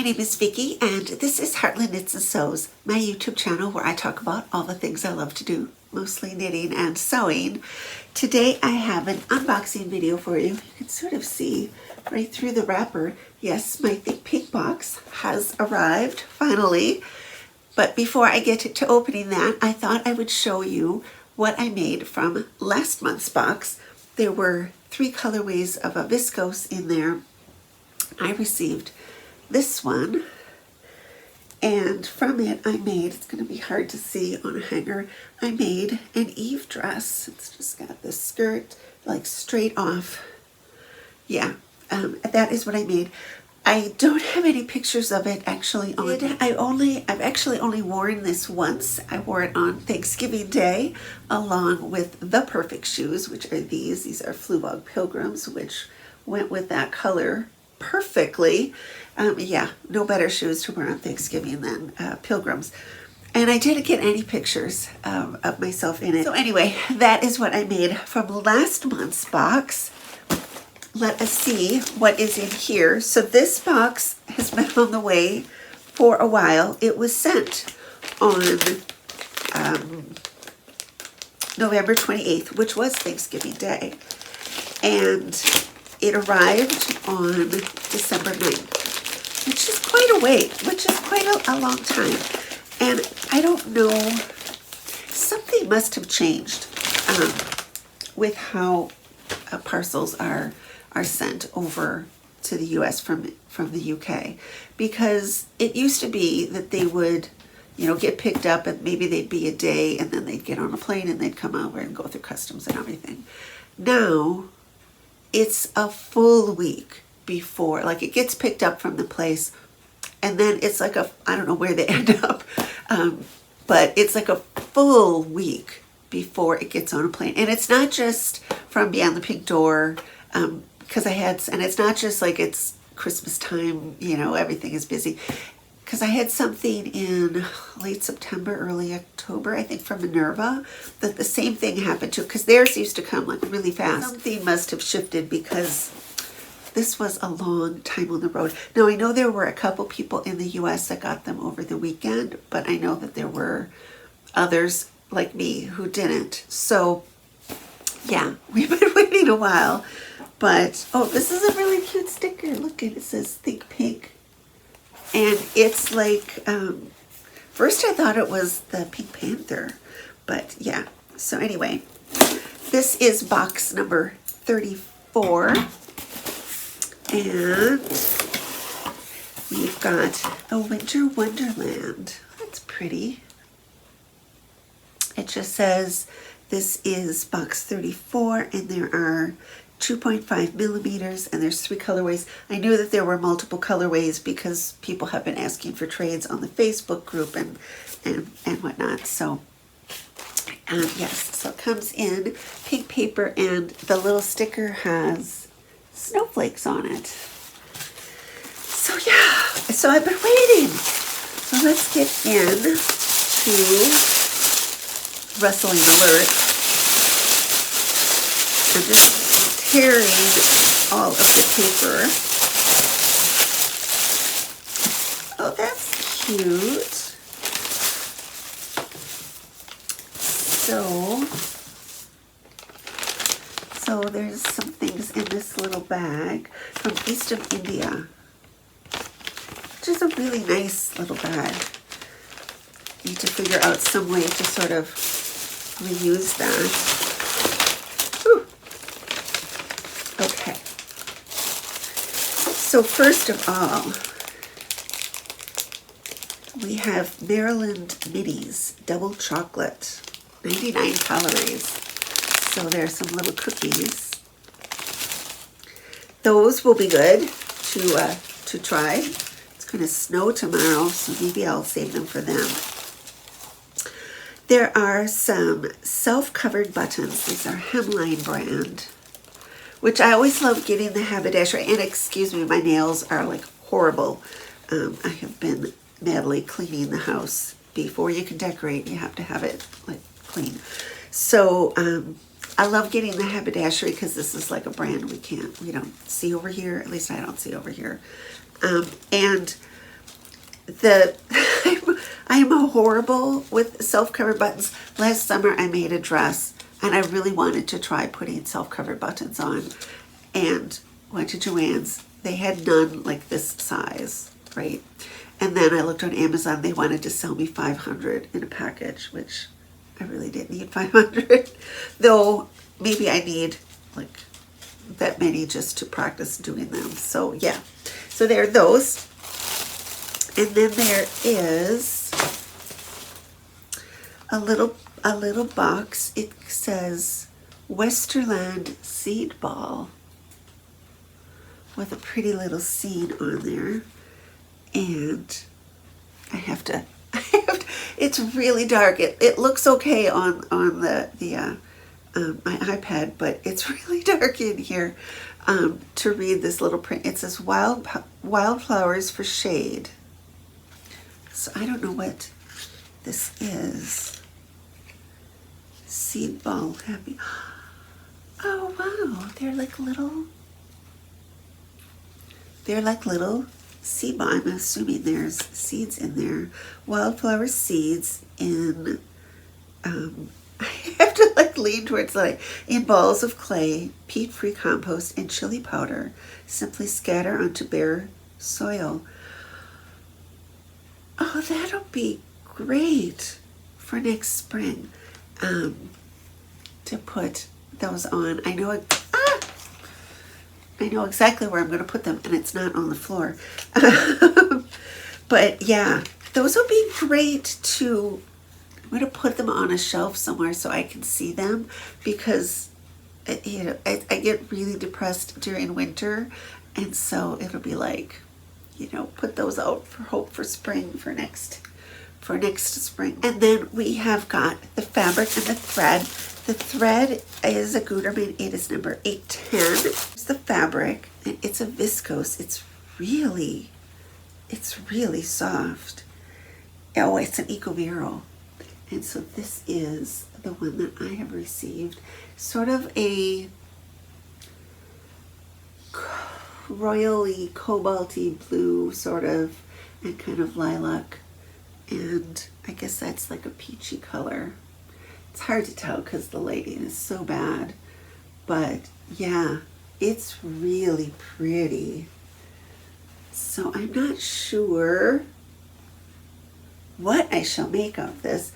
name is Vicki, and this is Heartland Knits and Sews, my YouTube channel where I talk about all the things I love to do, mostly knitting and sewing. Today I have an unboxing video for you. You can sort of see right through the wrapper. Yes, my Think Pink box has arrived, finally. But before I get to opening that, I thought I would show you what I made from last month's box. There were 3 colorways of a viscose in there. I received this one, and from it I made, it's going to be hard to see on a hanger, I made an Eve dress. It's just got the skirt like straight off. Yeah, that is what I made. I don't have any pictures of it actually on. I've actually only worn this once. I wore it on Thanksgiving Day along with the perfect shoes, which are these. These are Fluevog Pilgrims, which went with that color perfectly. Yeah, no better shoes to wear on Thanksgiving than Pilgrims. And I didn't get any pictures of myself in it. So anyway, that is what I made from last month's box. Let us see what is in here. So this box has been on the way for a while. It was sent on November 28th, which was Thanksgiving Day. And it arrived on December 9th, which is quite a wait, which is quite a long time. And I don't know, something must have changed with how parcels are sent over to the US from the UK, because it used to be that they would, you know, get picked up and maybe they'd be a day and then they'd get on a plane and they'd come over and go through customs and everything. Now it's a full week before, like it gets picked up from the place and then it's like I don't know where they end up, but it's like a full week before it gets on a plane. And it's not just from Beyond the Pink Door, because and it's not just like it's Christmas time, you know, everything is busy. Because I had something in late September, early October, I think from Minerva, that the same thing happened to, because theirs used to come like really fast. Something must have shifted because this was a long time on the road. Now I know there were a couple people in the US that got them over the weekend, but I know that there were others like me who didn't. So yeah, we've been waiting a while. But, oh, this is a really cute sticker. Look, it says Think Pink. And it's like, first I thought it was the Pink Panther. But, yeah. So, anyway, this is box number 34. And we've got a Winter Wonderland. That's pretty. It just says this is box 34, and there are 2.5 millimeters, and there's 3 colorways. I knew that there were multiple colorways because people have been asking for trades on the Facebook group and whatnot. So yes, so it comes in pink paper, and the little sticker has snowflakes on it. So yeah, so I've been waiting. So let's get in to Rustling Alert. I'm just tearing all of the paper. Oh, that's cute. So there's some things in this little bag from East of India, which is a really nice little bag. Need to figure out some way to sort of reuse that. Okay, so first of all, we have Maryland Minis Double Chocolate, 99 calories. So there's some little cookies. Those will be good to try. It's going to snow tomorrow, so maybe I'll save them for them. There are some self-covered buttons. These are Hemline brand, which I always love getting the haberdashery. And excuse me, my nails are like horrible. I have been madly cleaning the house. Before you can decorate, you have to have it like clean. So I love getting the haberdashery because this is like a brand we don't see over here. At least I don't see over here. And the I'm horrible with self-covered buttons. Last summer I made a dress and I really wanted to try putting self-covered buttons on, and went to Joann's. They had none like this size, right? And then I looked on Amazon. They wanted to sell me 500 in a package, which I really didn't need 500, though maybe I need like that many just to practice doing them. So yeah, so there are those. And then there is a little box. It says Westerland Seed Ball with a pretty little seed on there. And I have to, it's really dark. It looks okay on the my iPad, but it's really dark in here to read this little print. It says wildflowers for shade. So I don't know what this is. Seed ball happy. Oh wow, they're like little seed ball. I'm assuming there's seeds in there. Wildflower seeds in I have to like lean towards like in balls of clay, peat-free compost, and chili powder. Simply scatter onto bare soil. Oh, that'll be great for next spring to put those on. I know exactly where I'm going to put them, and it's not on the floor. But yeah, those will be great to, I'm going to put them on a shelf somewhere so I can see them, because I get really depressed during winter, and so it'll be like, put those out for hope for spring, for next spring. And then we have got the fabric and the thread. The thread is a Gutermann. It is number 810. It's the fabric, and it's a viscose. It's really soft. Oh, it's an Ecovero. And so this is the one that I have received. Sort of a royally cobalty blue, sort of, and kind of lilac, and I guess that's like a peachy color. It's hard to tell because the lighting is so bad, but yeah, it's really pretty. So I'm not sure what I shall make of this.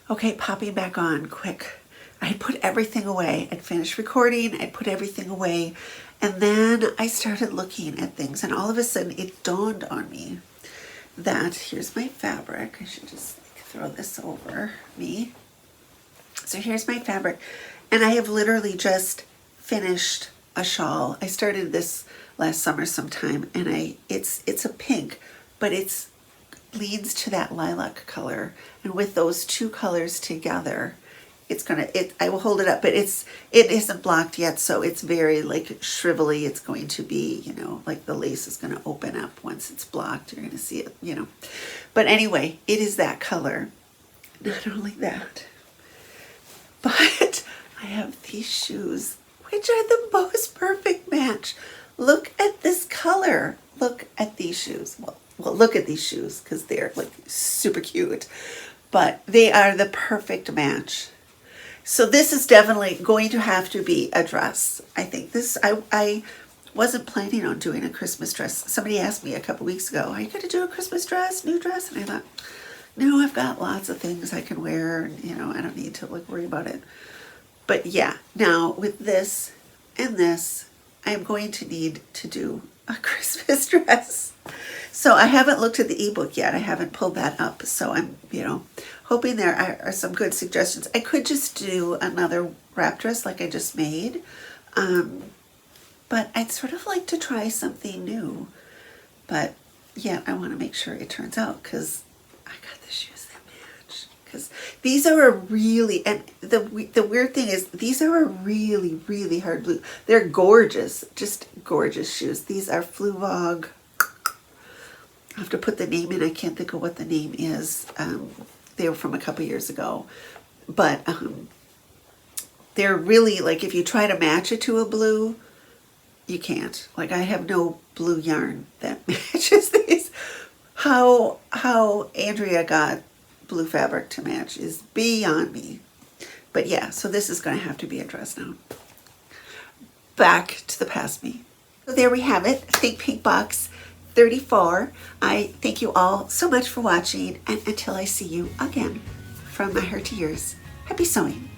Okay, popping back on quick. I put everything away. I'd finished recording, I'd put everything away, and then I started looking at things, and all of a sudden it dawned on me that here's my fabric. I should just throw this over me. So here's my fabric, and I have literally just finished a shawl. I started this last summer sometime, and it's a pink, but it's leads to that lilac color, and with those two colors together, I will hold it up, but it isn't blocked yet, so it's very like shrivelly. It's going to be, like the lace is going to open up once it's blocked. You're going to see it, But anyway, it is that color. Not only that, but I have these shoes, which are the most perfect match. Look at this color. Look at these shoes. Well, look at these shoes, because they're like super cute, but they are the perfect match. So this is definitely going to have to be a dress. I think this, I wasn't planning on doing a Christmas dress. Somebody asked me a couple weeks ago, are you going to do a Christmas dress, new dress? And I thought, no, I've got lots of things I can wear, and I don't need to worry about it. But yeah, now with this and this, I'm going to need to do a Christmas dress. So I haven't looked at the ebook yet. I haven't pulled that up. So I'm, hoping there are some good suggestions. I could just do another wrap dress like I just made. But I'd sort of like to try something new. But yeah, I want to make sure it turns out, because I got the shoes that match. Because these are a really, and the weird thing is, these are a really, really hard blue. They're gorgeous, just gorgeous shoes. These are Fluvog. I have to put the name in. I can't think of what the name is. They were from a couple years ago. But they're really, like, if you try to match it to a blue, you can't. Like, I have no blue yarn that matches these. How Andrea got blue fabric to match is beyond me. But yeah, so this is going to have to be a dress now. Back to the past me. So there we have it, Think Pink Box 34. I thank you all so much for watching, and until I see you again, from my heart to yours, happy sewing.